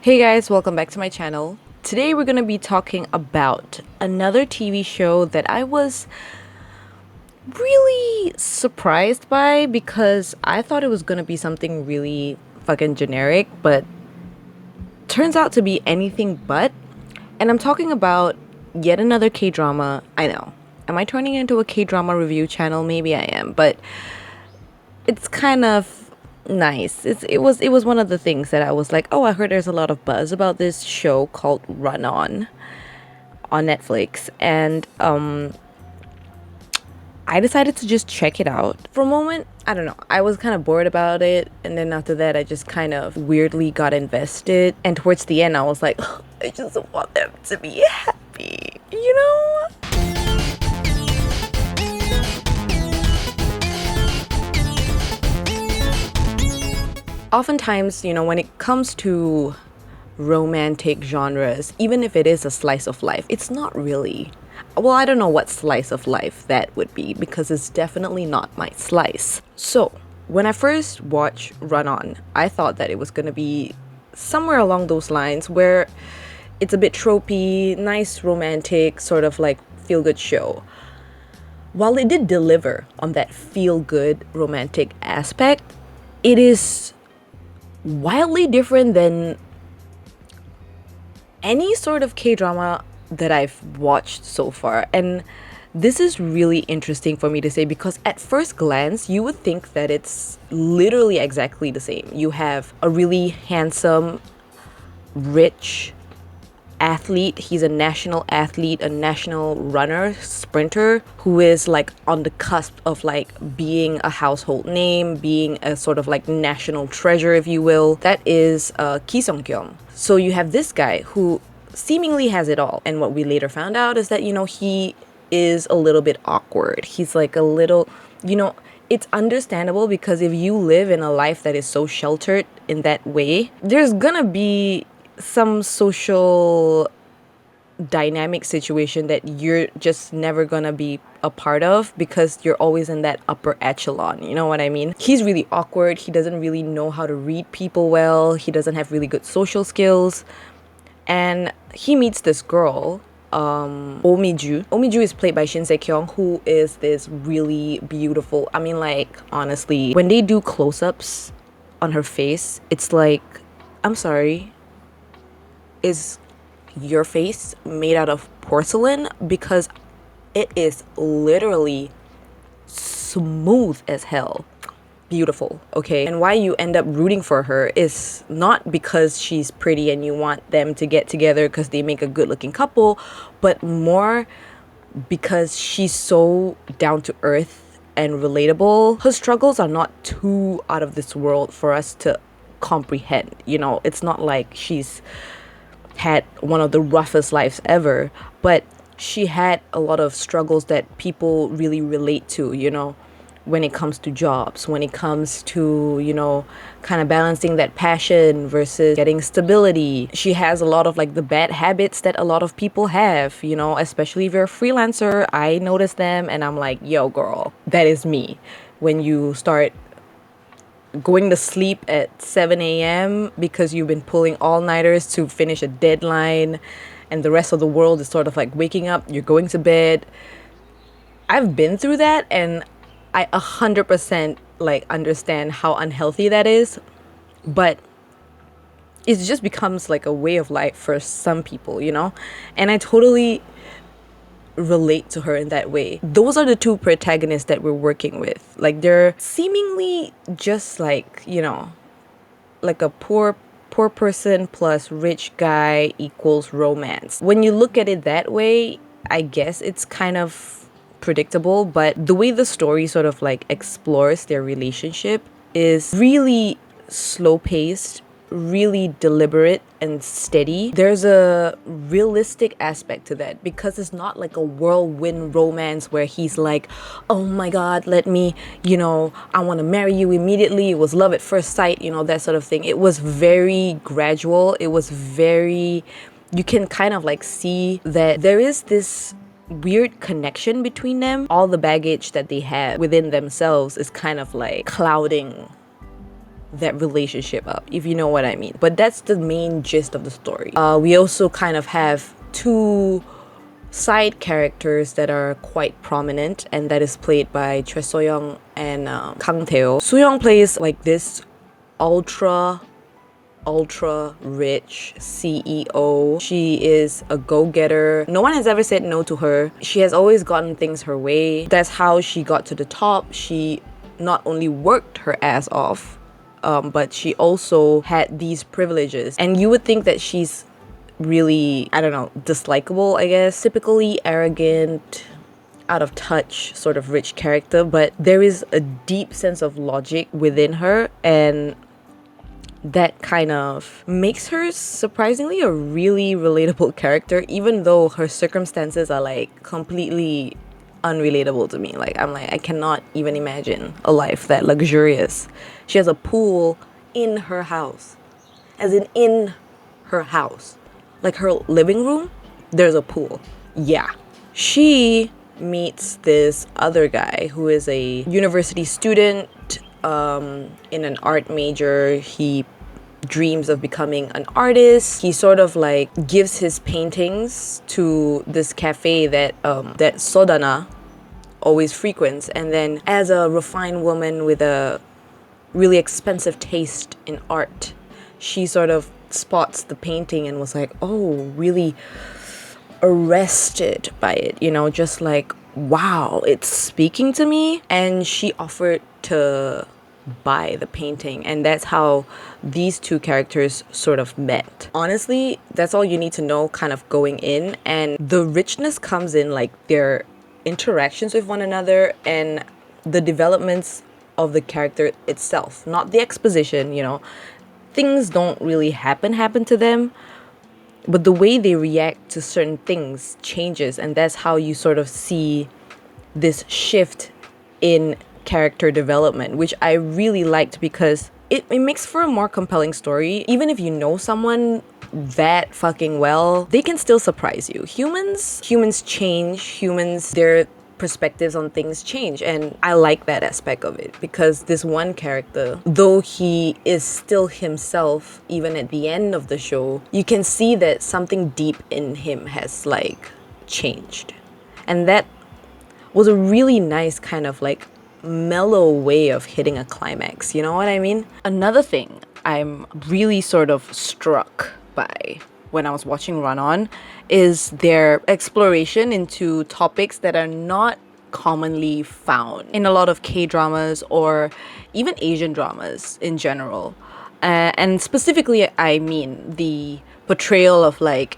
Hey guys, welcome back to my channel. Today we're going to be talking about another TV show that I was really surprised by because I thought it was going to be something really fucking generic, but turns out to be anything but. And I'm talking about yet another K-drama. I know. Am I turning into a K-drama review channel? Maybe I am, but it's kind of nice. It was one of the things that I was like, oh, I heard there's a lot of buzz about this show called Run on Netflix, and I decided to just check it out. For a moment, I don't know, I was kind of bored about it, and then after that I just kind of weirdly got invested, and towards the end I was like, I just want them to be happy, you know? Oftentimes, when it comes to romantic genres, even if it is a slice of life, it's not really. Well, I don't know what slice of life that would be because it's definitely not my slice. So, when I first watched Run On, I thought that it was gonna be somewhere along those lines where it's a bit tropey, nice romantic, sort of like feel-good show. While it did deliver on that feel-good romantic aspect, it is wildly different than any sort of K-drama that I've watched so far. And this is really interesting for me to say because at first glance, you would think that it's literally exactly the same. You have a really handsome, rich athlete. He's a national athlete, a national runner, sprinter, who is like on the cusp of like being a household name, being a sort of like national treasure, if you will. That is Ki Sung-kyung. So you have this guy who seemingly has it all, and what we later found out is that he is a little bit awkward. He's like a little, it's understandable because if you live in a life that is so sheltered in that way, there's gonna be some social dynamic situation that you're just never gonna be a part of because you're always in that upper echelon, you know what I mean? He's really awkward. He doesn't really know how to read people well. He doesn't have really good social skills, and he meets this girl, Oh Mi-ju. Oh Mi-ju is played by Shin Se-kyung, who is this really beautiful, I mean, like, honestly, when they do close-ups on her face, it's like, I'm sorry, is your face made out of porcelain? Because it is literally smooth as hell. Beautiful, okay? And why you end up rooting for her is not because she's pretty and you want them to get together because they make a good looking couple, but more because she's so down to earth and relatable. Her struggles are not too out of this world for us to comprehend, it's not like she's had one of the roughest lives ever, but she had a lot of struggles that people really relate to, when it comes to jobs, when it comes to, kind of balancing that passion versus getting stability. She has a lot of like the bad habits that a lot of people have, especially if you're a freelancer. I notice them and I'm like, yo, girl, that is me. When you start going to sleep at 7 a.m. because you've been pulling all-nighters to finish a deadline and the rest of the world is sort of like waking up, you're going to bed. I've been through that and I 100% like understand how unhealthy that is, but it just becomes like a way of life for some people, and I totally relate to her in that way. Those are the two protagonists that we're working with. Like, they're seemingly just like, like a poor person plus rich guy equals romance. When you look at it that way, I guess it's kind of predictable, but the way the story sort of like explores their relationship is really slow paced, really deliberate and steady. There's a realistic aspect to that because it's not like a whirlwind romance where he's like, oh my god, let me, I want to marry you immediately. It was love at first sight, that sort of thing. It was very gradual. It was very, you can kind of like see that there is this weird connection between them. All the baggage that they have within themselves is kind of like clouding that relationship up, if you know what I mean. But that's the main gist of the story. We also kind of have two side characters that are quite prominent, and that is played by Choi So-young and Kang Tae-ho. So-young plays like this ultra rich CEO. She is a go-getter. No one has ever said no to her. She has always gotten things her way. That's how she got to the top. She not only worked her ass off, but she also had these privileges. And you would think that she's really, I don't know, dislikable, I guess. Typically arrogant, out of touch sort of rich character, but there is a deep sense of logic within her, and that kind of makes her surprisingly a really relatable character, even though her circumstances are like completely unrelatable to me. Like, I'm like, I cannot even imagine a life that luxurious. She has a pool in her house, as in her house. Like, her living room, there's a pool. Yeah. She meets this other guy who is a university student in an art major. He dreams of becoming an artist. He sort of like gives his paintings to this cafe that that Sodana always frequents, and then as a refined woman with a really expensive taste in art, she sort of spots the painting and was like, oh, really arrested by it, you know, just like, wow, it's speaking to me. And she offered to buy the painting, and that's how these two characters sort of met. Honestly, that's all you need to know kind of going in, and the richness comes in like their interactions with one another and the developments of the character itself, not the exposition. You know, things don't really happen to them, but the way they react to certain things changes, and that's how you sort of see this shift in character development, which I really liked, because it makes for a more compelling story. Even if you know someone that fucking well, they can still surprise you. Humans change. Their perspectives on things change, and I like that aspect of it, because this one character, though he is still himself even at the end of the show, you can see that something deep in him has like changed, and that was a really nice kind of like mellow way of hitting a climax, you know what I mean? Another thing I'm really sort of struck by when I was watching Run On is their exploration into topics that are not commonly found in a lot of K-dramas or even Asian dramas in general. And specifically, I mean the portrayal of like,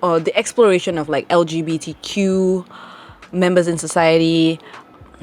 or the exploration of like LGBTQ members in society,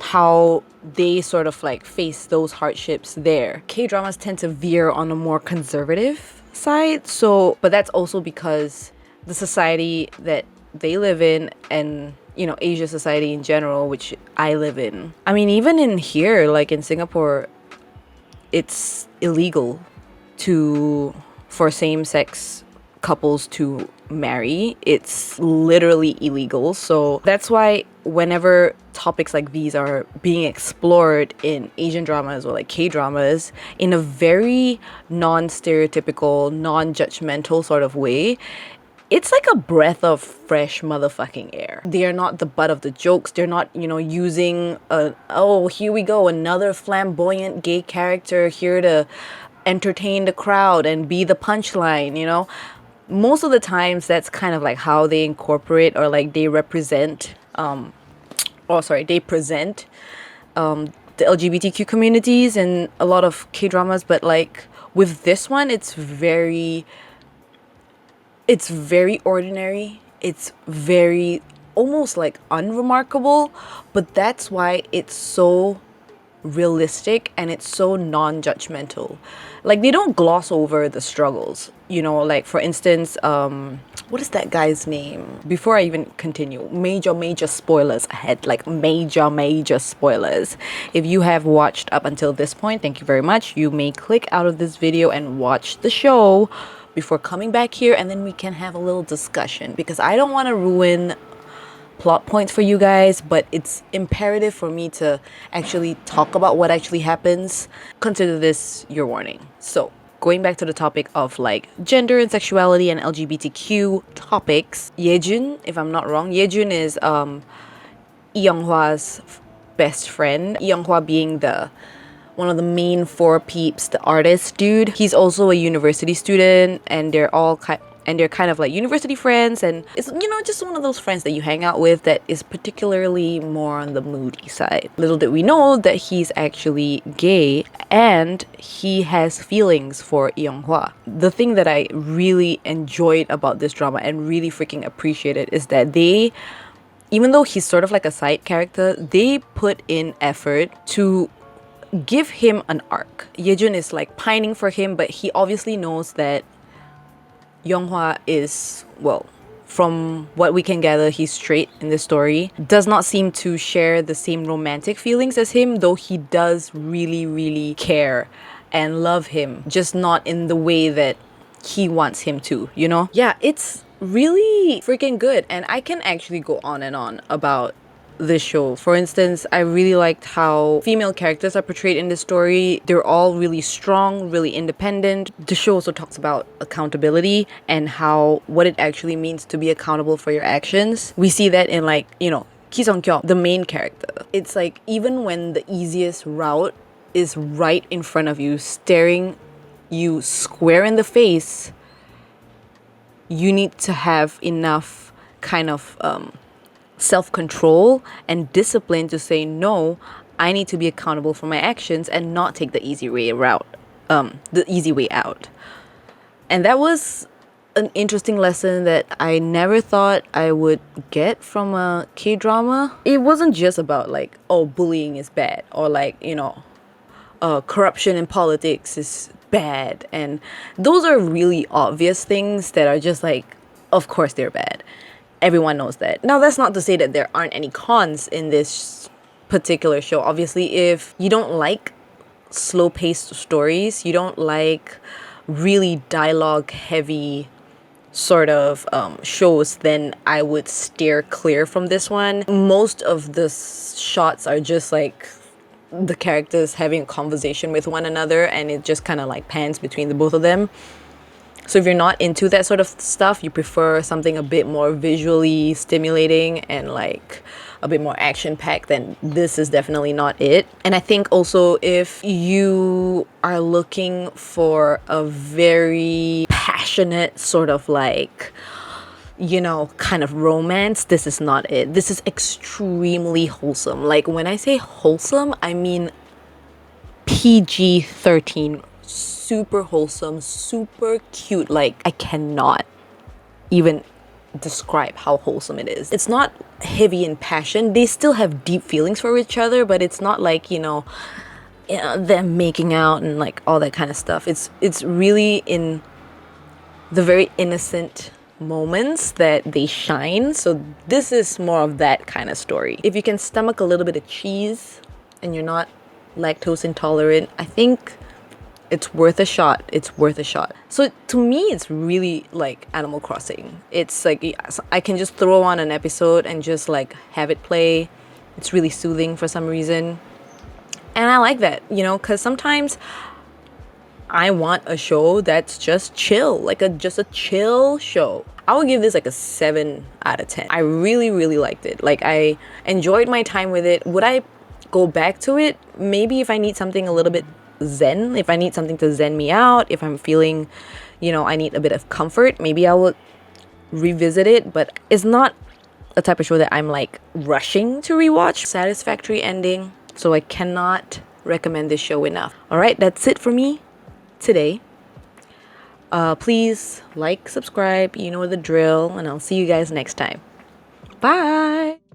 how they sort of like face those hardships there. K-dramas tend to veer on a more conservative side, so, but that's also because the society that they live in, and you know, Asia society in general, which I live in. I mean, even in here, like in Singapore, it's illegal for same-sex couples to marry. It's literally illegal. So that's why whenever topics like these are being explored in Asian dramas or like K-dramas in a very non-stereotypical, non-judgmental sort of way, it's like a breath of fresh motherfucking air. They are not the butt of the jokes. They're not, you know, using oh, here we go, another flamboyant gay character here to entertain the crowd and be the punchline, you know? Most of the times that's kind of like how they incorporate or like they represent they present the LGBTQ communities in a lot of K-dramas, but like with this one, it's very ordinary. It's very almost like unremarkable, but that's why it's so realistic and it's so non-judgmental. Like, they don't gloss over the struggles, you know, like for instance, what is that guy's name? Before I even continue, major spoilers ahead, like major spoilers. If you have watched up until this point, thank you very much. You may click out of this video and watch the show before coming back here, and then we can have a little discussion, because I don't want to ruin plot points for you guys, but it's imperative for me to actually talk about what actually happens. Consider this your warning. So, going back to the topic of like gender and sexuality and LGBTQ topics, Yejun, if I'm not wrong, Yejun is Lee Young-hwa's best friend. Lee Young-hwa being the one of the main four peeps, the artist dude. He's also a university student, and they're kind of like university friends, and it's, you know, just one of those friends that you hang out with that is particularly more on the moody side. Little did we know that he's actually gay and he has feelings for Young-hwa. The thing that I really enjoyed about this drama and really freaking appreciated is that they, even though he's sort of like a side character, they put in effort to give him an arc. Yejun is like pining for him, but he obviously knows that Young-hwa is, well, from what we can gather, he's straight in this story. Does not seem to share the same romantic feelings as him, though he does really, really care and love him, just not in the way that he wants him to, you know? Yeah, it's really freaking good, and I can actually go on and on about this show. For instance, I really liked how female characters are portrayed in this story. They're all really strong, really independent. The show also talks about accountability and how what it actually means to be accountable for your actions. We see that in, like, you know, Ki Sung-kyo, the main character. It's like even when the easiest route is right in front of you, staring you square in the face, you need to have enough kind of self-control and discipline to say, no, I need to be accountable for my actions and not take the easy way out. And that was an interesting lesson that I never thought I would get from a K-drama. It wasn't just about like, oh, bullying is bad, or like, you know, corruption in politics is bad. And those are really obvious things that are just like, of course they're bad. Everyone knows that. Now, that's not to say that there aren't any cons in this particular show. Obviously, if you don't like slow-paced stories, you don't like really dialogue-heavy sort of shows, then I would steer clear from this one. Most of the shots are just like the characters having a conversation with one another, and it just kind of like pans between the both of them. So if you're not into that sort of stuff, you prefer something a bit more visually stimulating and like a bit more action-packed, then this is definitely not it. And I think also if you are looking for a very passionate sort of like, you know, kind of romance, this is not it. This is extremely wholesome. Like when I say wholesome, I mean PG-13, super wholesome, super cute. Like I cannot even describe how wholesome it is. It's not heavy in passion. They still have deep feelings for each other, but it's not like, you know, them making out and like all that kind of stuff. It's really in the very innocent moments that they shine. So this is more of that kind of story. If you can stomach a little bit of cheese and you're not lactose intolerant, I think it's worth a shot. It's worth a shot. So to me, it's really like Animal Crossing. It's like I can just throw on an episode and just like have it play. It's really soothing for some reason. And I like that, you know, because sometimes I want a show that's just chill, like just a chill show. I would give this like a 7 out of 10. I really, really liked it. Like I enjoyed my time with it. Would I go back to it? Maybe if I need something a little bit zen, if I need something to zen me out, if I'm feeling, you know, I need a bit of comfort, maybe I would revisit it. But it's not a type of show that I'm like rushing to rewatch. Satisfactory ending, so I cannot recommend this show enough. All right, that's it for me today. Please like, subscribe, you know the drill, and I'll see you guys next time. Bye.